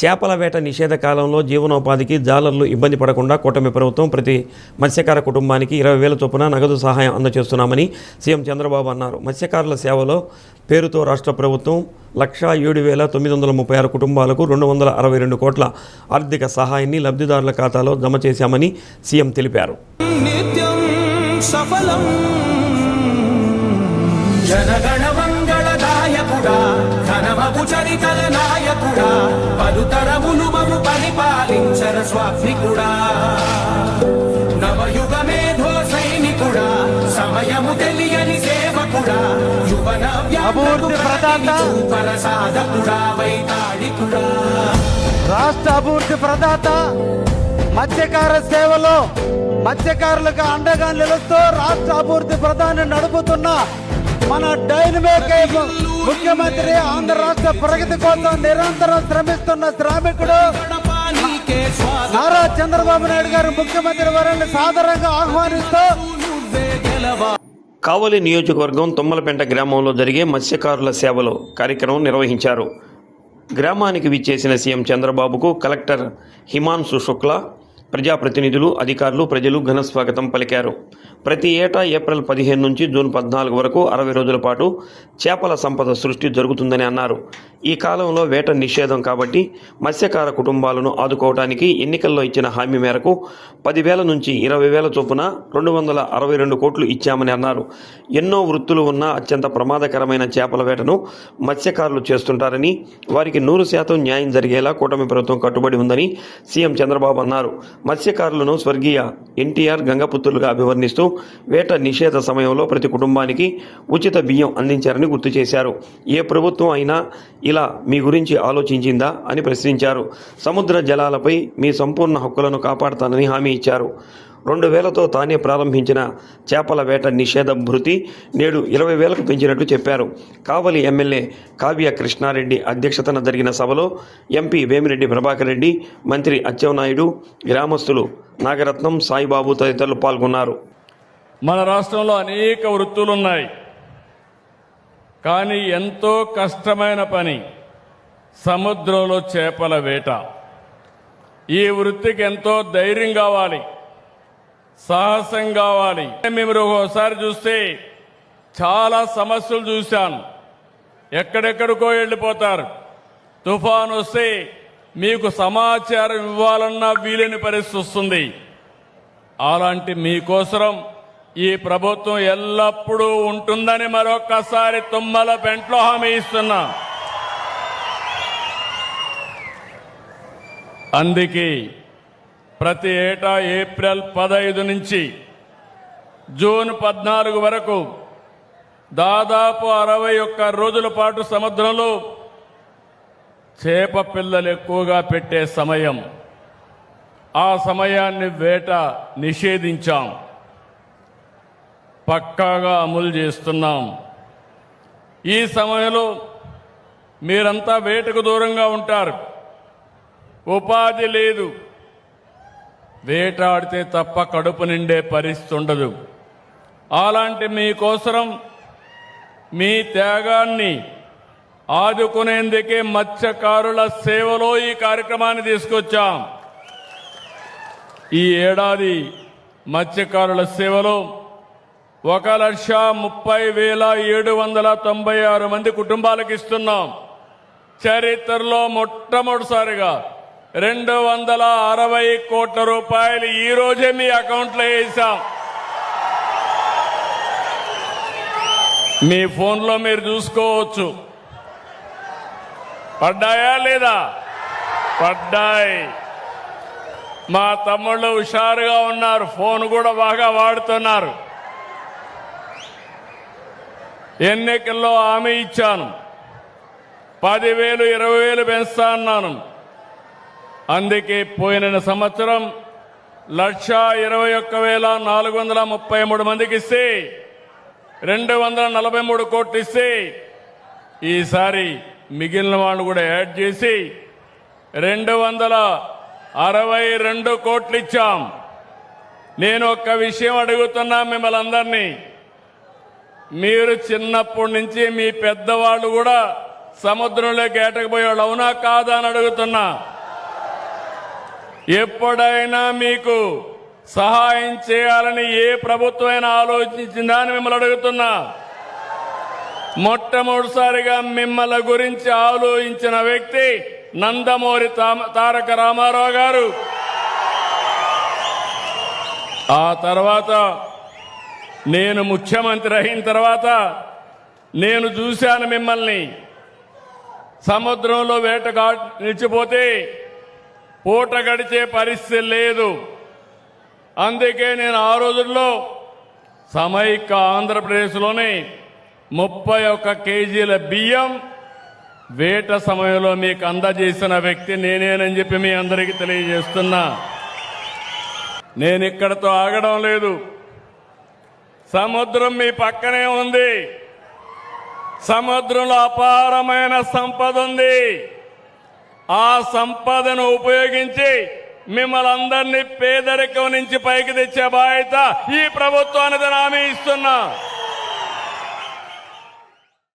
చేపల వేట నిషేధ కాలంలో జీవనోపాధికి జాలర్లు ఇబ్బంది పడకుండా కూటమి ప్రభుత్వం ప్రతి మత్స్యకార కుటుంబానికి 20,000 చొప్పున నగదు సహాయం అందజేస్తున్నామని సీఎం చంద్రబాబు అన్నారు. మత్స్యకారుల సేవలో పేరుతో రాష్ట్ర ప్రభుత్వం 1,07,936 కుటుంబాలకు 262 కోట్ల ఆర్థిక సహాయాన్ని లబ్ధిదారుల ఖాతాలో జమ చేశామని సీఎం తెలిపారు. పలుతరములు మము పరిపాలించర స్వామికుడా, నవయుగ మేధో సైనికుడా, సమయము తెలియని సేవకుడా, యువన అభివృద్ధి ప్రదాత సాధకుడా, వైతాళికుడా, రాష్ట్ర అభివృద్ధి ప్రదాత, మత్స్యకార సేవలో మత్స్యకారులకు అండగా నిలుస్తూ రాష్ట్ర అభివృద్ధి ప్రధాని నడుపుతున్న మన డైనమిక్ ముఖ్యమంత్రి, ఆంధ్ర రాష్ట్ర ప్రగతి కోసం నిరంతరం శ్రమిస్తున్న శ్రామికుడు నారా చంద్రబాబు నాయుడు గారు ముఖ్యమంత్రి వారిని సాదరంగా ఆహ్వానిస్తూ కావలి నియోజకవర్గం తుమ్మలపేంట గ్రామంలో జరిగే మత్స్యకారుల సేవలో కార్యక్రమం నిర్వహించారు. గ్రామానికి విచ్చేసిన సీఎం చంద్రబాబుకు కలెక్టర్ హిమాన్షు శుక్లా, ప్రజాప్రతినిధులు, అధికారులు, ప్రజలు ఘన స్వాగతం పలికారు. ప్రతి ఏటా ఏప్రిల్ 15 నుంచి జూన్ 14 వరకు 60 రోజుల పాటు చేపల సంపద సృష్టి జరుగుతుందని అన్నారు. ఈ కాలంలో వేట నిషేధం కాబట్టి మత్స్యకార కుటుంబాలను ఆదుకోవడానికి ఎన్నికల్లో ఇచ్చిన హామీ మేరకు 10,000 నుంచి 20,000 చొప్పున 262 కోట్లు ఇచ్చామని అన్నారు. ఎన్నో వృత్తులు ఉన్న అత్యంత ప్రమాదకరమైన చేపల వేటను మత్స్యకారులు చేస్తుంటారని, వారికి 100% న్యాయం జరిగేలా కూటమి ప్రభుత్వం కట్టుబడి ఉందని సీఎం చంద్రబాబు అన్నారు. మత్స్యకారులను స్వర్గీయ ఎన్టీఆర్ గంగపుత్రులుగా అభివర్ణిస్తూ వేట నిషేధ సమయంలో ప్రతి కుటుంబానికి ఉచిత బియ్యం అందించారని గుర్తు చేశారు. ఏ ప్రభుత్వం అయినా ఇలా మీ గురించి ఆలోచించిందా అని ప్రశ్నించారు. సముద్ర జలాలపై మీ సంపూర్ణ హక్కులను కాపాడుతానని హామీ ఇచ్చారు. 2,000తో తానే ప్రారంభించిన చేపల వేట నిషేధ భృతి నేడు 20,000కు పెంచినట్లు చెప్పారు. కావలి ఎమ్మెల్యే కావ్య కృష్ణారెడ్డి అధ్యక్షతన జరిగిన సభలో ఎంపీ వేమిరెడ్డి ప్రభాకర్ రెడ్డి, మంత్రి అచ్చెన్నాయుడు, గ్రామస్తులు నాగరత్నం, సాయిబాబు తదితరులు పాల్గొన్నారు. మన రాష్ట్రంలో అనేక వృత్తులు ఉన్నాయి, కానీ ఎంతో కష్టమైన పని సముద్రంలో చేపల వేట. ఈ వృత్తికి ఎంతో ధైర్యం కావాలి, సాహసం కావాలి. మేము ఒకసారి చూస్తే చాలా సమస్యలు చూశాను. ఎక్కడెక్కడికో వెళ్ళిపోతారు. తుఫాను వస్తే మీకు సమాచారం ఇవ్వాలన్నా వీలేని పరిస్థితి వస్తుంది. అలాంటి మీకోసం ఈ ప్రభుత్వం ఎల్లప్పుడూ ఉంటుందని మరొక్కసారి తుమ్మలపేంటలో హామీ ఇస్తున్నా. అందుకే ప్రతి ఏటా ఏప్రిల్ 15 నుంచి జూన్ 14 వరకు దాదాపు 61 రోజుల పాటు సముద్రంలో చేప పిల్లలు ఎక్కువగా పెట్టే సమయం. ఆ సమయాన్ని వేట నిషేధించాం, పక్కాగా అమలు చేస్తున్నాం. ఈ సమయంలో మీరంతా వేటకు దూరంగా ఉంటారు, ఉపాధి లేదు, వేటాడితే తప్ప కడుపు నిండే పరిస్థితి ఉండదు. అలాంటి మీకోసం మీ త్యాగాన్ని ఆదుకునేందుకే మత్స్యకారుల సేవలో ఈ కార్యక్రమాన్ని తీసుకొచ్చాం. ఈ ఏడాది మత్స్యకారుల సేవలో 1,30,796 మంది కుటుంబాలకు ఇస్తున్నాం. చరిత్రలో మొట్టమొదటిసారిగా 260 కోట్ల రూపాయలు ఈ రోజే మీ అకౌంట్లో వేసాం. మీ ఫోన్లో మీరు చూసుకోవచ్చు. పడ్డాయా లేదా? పడ్డాయి. మా తమ్ముళ్ళు హుషారుగా ఉన్నారు, ఫోన్ కూడా బాగా వాడుతున్నారు. ఎన్నికల్లో హామీ ఇచ్చాను, 10,000 20,000 పెంచుతా అన్నాను. అందుకే పోయిన సంవత్సరం 1,21,433 మందికి ఇస్తే 243 కోట్లు ఇస్తే, ఈసారి మిగిలిన వాళ్ళు కూడా యాడ్ చేసి 262 కోట్లు ఇచ్చాం. నేను ఒక్క విషయం అడుగుతున్నా మిమ్మల్ని అందరినీ, మీరు చిన్నప్పటి నుంచి మీ పెద్దవాళ్ళు కూడా సముద్రంలోకి ఏటకపోయాడు. అవునా కాదా అని అడుగుతున్నా. ఎప్పుడైనా మీకు సహాయం చేయాలని ఏ ప్రభుత్వమైనా ఆలోచించిందా అని మిమ్మల్ని అడుగుతున్నా. మొట్టమొదటిసారిగా మిమ్మల్ని గురించి ఆలోచించిన వ్యక్తి నందమూరి తారక రామారావు గారు. ఆ తర్వాత నేను ముఖ్యమంత్రి అయిన తర్వాత నేను చూశాను మిమ్మల్ని. సముద్రంలో వేటగా నిలిచిపోతే పూట గడిచే పరిస్థితి లేదు. అందుకే నేను ఆ రోజుల్లో సమైక్య ఆంధ్రప్రదేశ్లోని 31 కేజీల బియ్యం వేట సమయంలో మీకు అందజేసిన వ్యక్తి నేనేనని చెప్పి మీ అందరికీ తెలియజేస్తున్నా. నేను ఇక్కడతో ఆగడం లేదు. సముద్రం మీ పక్కనే ఉంది. సముద్రంలో అపారమైన సంపద ఉంది. ఆ సంపదను ఉపయోగించి మిమ్మల్ని అందరినీ పేదరికం నుంచి పైకి తెచ్చే బాధ్యత ఈ ప్రభుత్వానికి హామీ ఇస్తున్నా.